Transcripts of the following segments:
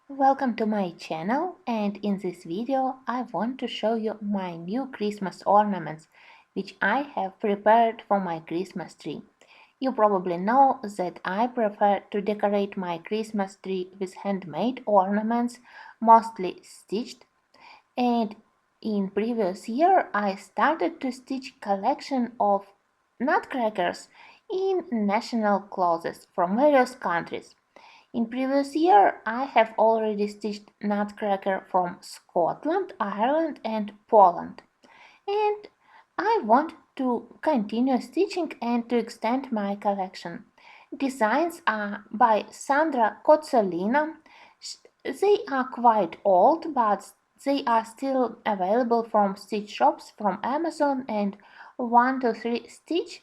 Welcome to my channel, and in this video I want to show you my new Christmas ornaments which I have prepared for my Christmas tree. You probably know that I prefer to decorate my Christmas tree with handmade ornaments, mostly stitched, and in previous year I started to stitch collection of nutcrackers in national clothes from various countries. In previous year, I have already stitched Nutcracker from Scotland, Ireland and Poland. And I want to continue stitching and to extend my collection. Designs are by Sandra Kotzolina. They are quite old, but they are still available from stitch shops from Amazon and 123 Stitch,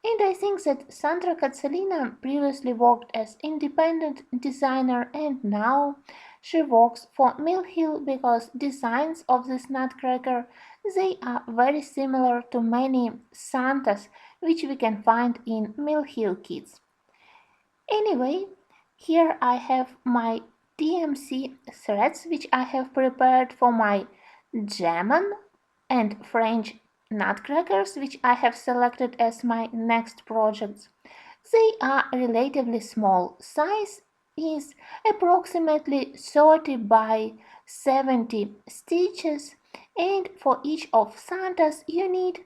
and I think that Sandra Katzalina previously worked as independent designer and now she works for Mill Hill because designs of this nutcracker they are very similar to many Santas which we can find in Mill Hill kits. Anyway, here I have my DMC threads which I have prepared for my German and French nutcrackers which I have selected as my next projects. They are relatively small. Size is approximately 30 by 70 stitches, and for each of Santas you need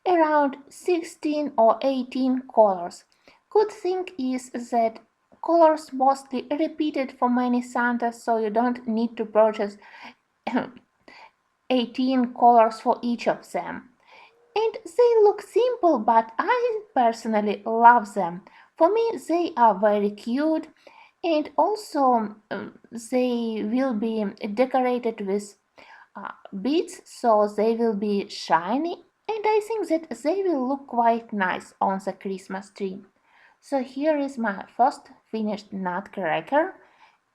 around 16 or 18 colors. Good thing is that colors mostly repeated for many Santas, so you don't need to purchase 18 colors for each of them. And they look simple, but I personally love them. For me, they are very cute, and also they will be decorated with beads, so they will be shiny, and I think that they will look quite nice on the Christmas tree. So here is my first finished nutcracker,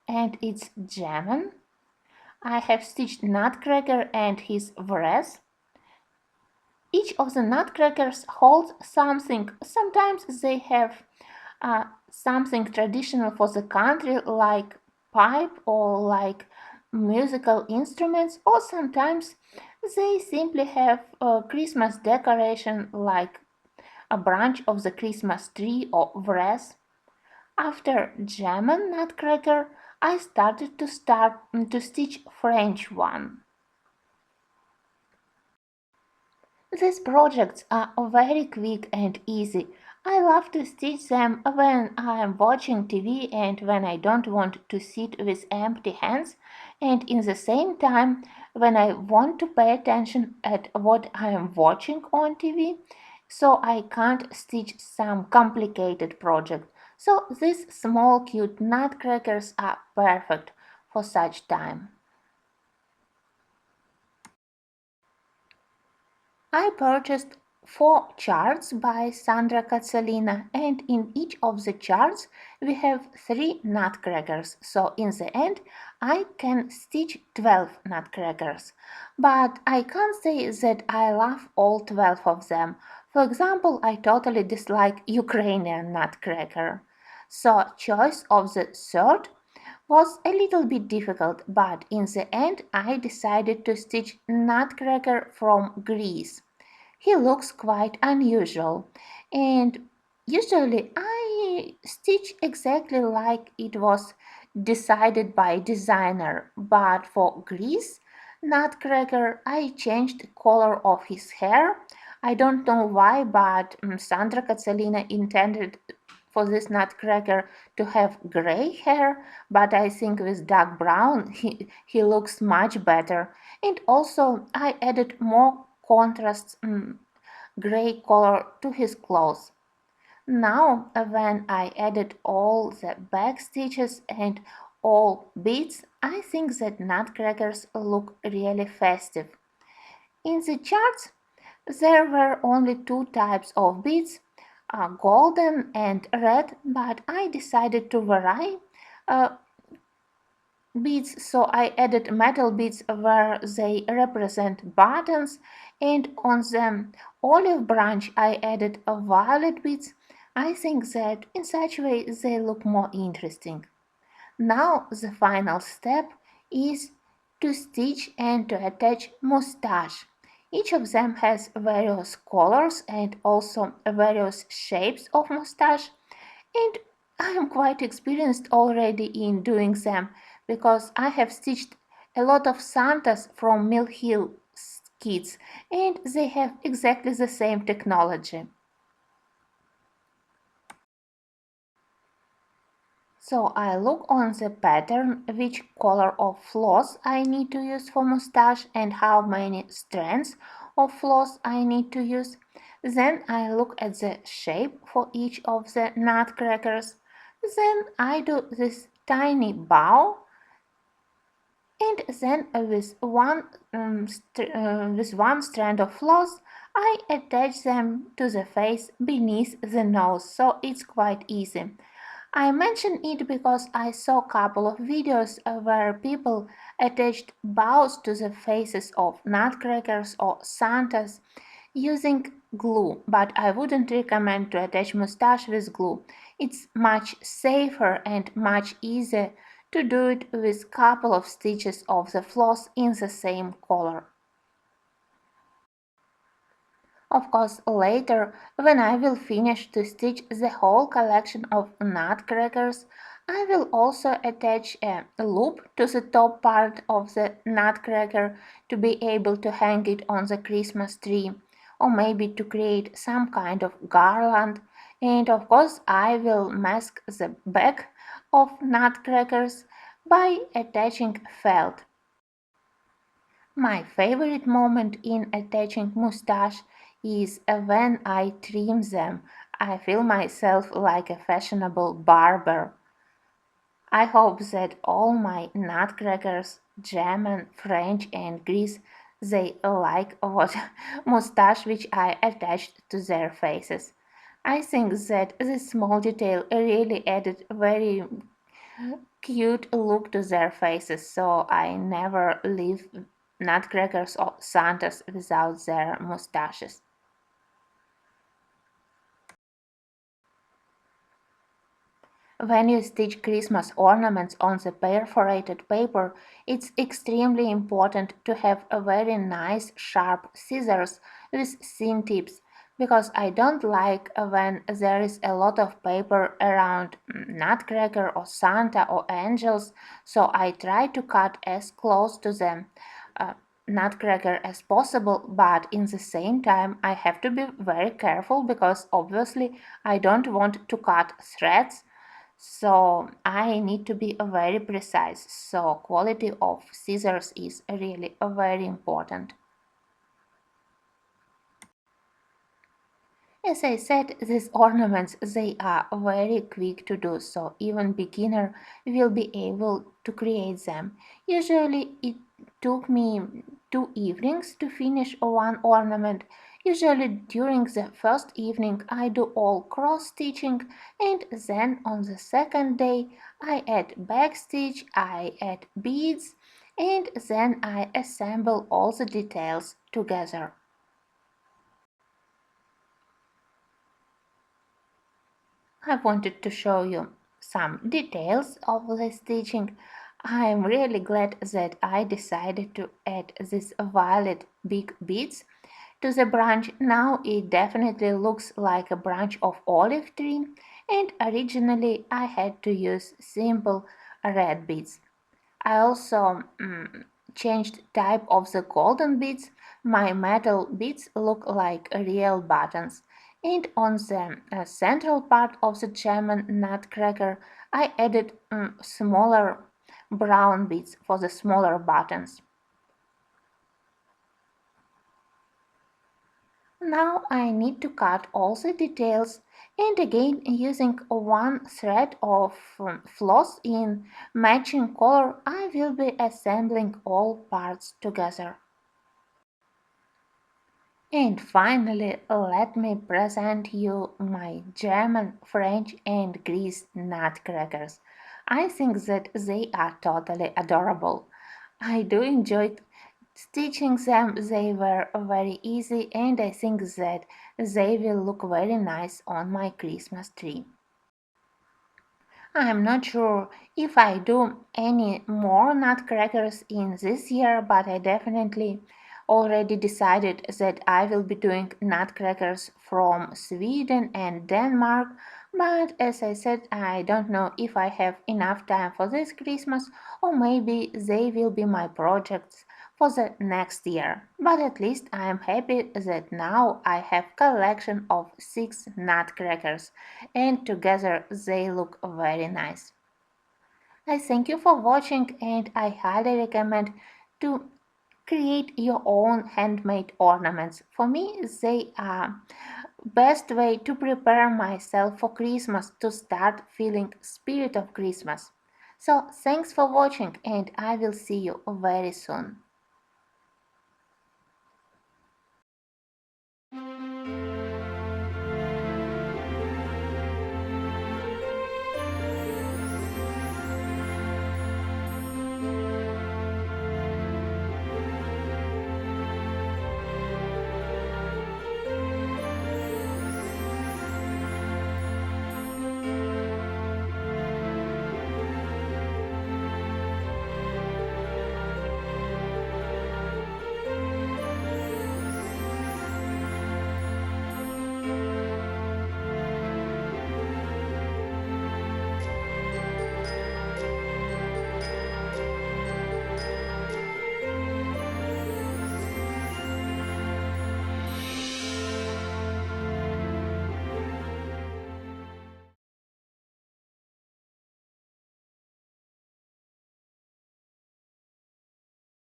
and it's German. I have stitched nutcracker and his wreath. Each of the nutcrackers holds something. Sometimes they have something traditional for the country, like pipe or like musical instruments, or sometimes they simply have a Christmas decoration like a branch of the Christmas tree or wreath. After German nutcracker, I started to stitch French one. These projects are very quick and easy. I love to stitch them when I am watching TV and when I don't want to sit with empty hands, and in the same time when I want to pay attention at what I am watching on TV, so I can't stitch some complicated project. So these small cute nutcrackers are perfect for such time. I purchased 4 charts by Sandra Katzalina, and in each of the charts we have 3 nutcrackers, so in the end I can stitch 12 nutcrackers. But I can't say that I love all 12 of them. For example, I totally dislike Ukrainian nutcracker. So choice of the third was a little bit difficult, but in the end I decided to stitch Nutcracker from Greece. He looks quite unusual, and usually I stitch exactly like it was decided by designer, but for Greece Nutcracker I changed the color of his hair. I don't know why, but Sandra Katzalina intended for this nutcracker to have gray hair, but I think with dark brown he looks much better. And also I added more contrast gray color to his clothes. Now when I added all the back stitches and all beads, I think that nutcrackers look really festive. In the charts there were only 2 types of beads, golden and red, but I decided to vary uh, beads, so I added metal beads where they represent buttons, and on the olive branch I added violet beads. I think that in such way they look more interesting. Now the final step is to stitch and to attach moustache. Each of them has various colors and also various shapes of moustache, and I am quite experienced already in doing them because I have stitched a lot of Santas from Mill Hill kits, and they have exactly the same technology. So I look on the pattern, which color of floss I need to use for moustache and how many strands of floss I need to use. Then I look at the shape for each of the nutcrackers. Then I do this tiny bow, and then with one strand of floss I attach them to the face beneath the nose, so it's quite easy. I mention it because I saw a couple of videos where people attached bows to the faces of nutcrackers or Santas using glue, but I wouldn't recommend to attach moustache with glue. It's much safer and much easier to do it with couple of stitches of the floss in the same color. Of course, later, when I will finish to stitch the whole collection of nutcrackers, I will also attach a loop to the top part of the nutcracker to be able to hang it on the Christmas tree, or maybe to create some kind of garland. And of course, I will mask the back of nutcrackers by attaching felt. My favorite moment in attaching moustache is when I trim them. I feel myself like a fashionable barber. I hope that all my nutcrackers, German, French and Greece, they like what moustache which I attached to their faces. I think that this small detail really added very cute look to their faces, so I never leave nutcrackers or Santas without their mustaches. When you stitch Christmas ornaments on the perforated paper, it's extremely important to have a very nice sharp scissors with thin tips, because I don't like when there is a lot of paper around Nutcracker or Santa or angels, so I try to cut as close to them. Nutcracker as possible, but in the same time I have to be very careful because obviously I don't want to cut threads, so I need to be very precise. So quality of scissors is really very important. As I said, these ornaments they are very quick to do, so even beginner will be able to create them. Usually it took me 2 evenings to finish one ornament. Usually during the first evening I do all cross stitching, and then on the second day I add back stitch, I add beads, and then I assemble all the details together. I wanted to show you some details of the stitching. I am really glad that I decided to add these violet big beads to the branch. Now it definitely looks like a branch of olive tree, and originally I had to use simple red beads. I also changed type of the golden beads. My metal beads look like real buttons. And on the central part of the German nutcracker, I added smaller brown beads for the smaller buttons. Now I need to cut all the details, and again using one thread of floss in matching color I will be assembling all parts together. And finally let me present you my German, French and Greece nutcrackers. I think that they are totally adorable. I do enjoy stitching them. They were very easy, and I think that they will look very nice on my Christmas tree. I'm not sure if I do any more nutcrackers in this year, but I definitely already decided that I will be doing nutcrackers from Sweden and Denmark. But as I said, I don't know if I have enough time for this Christmas, or maybe they will be my projects for the next year. But at least I am happy that now I have collection of 6 nutcrackers and together they look very nice. I thank you for watching and I highly recommend to create your own handmade ornaments. For me, they are best way to prepare myself for Christmas to start feeling spirit of Christmas. So thanks for watching and I will see you very soon.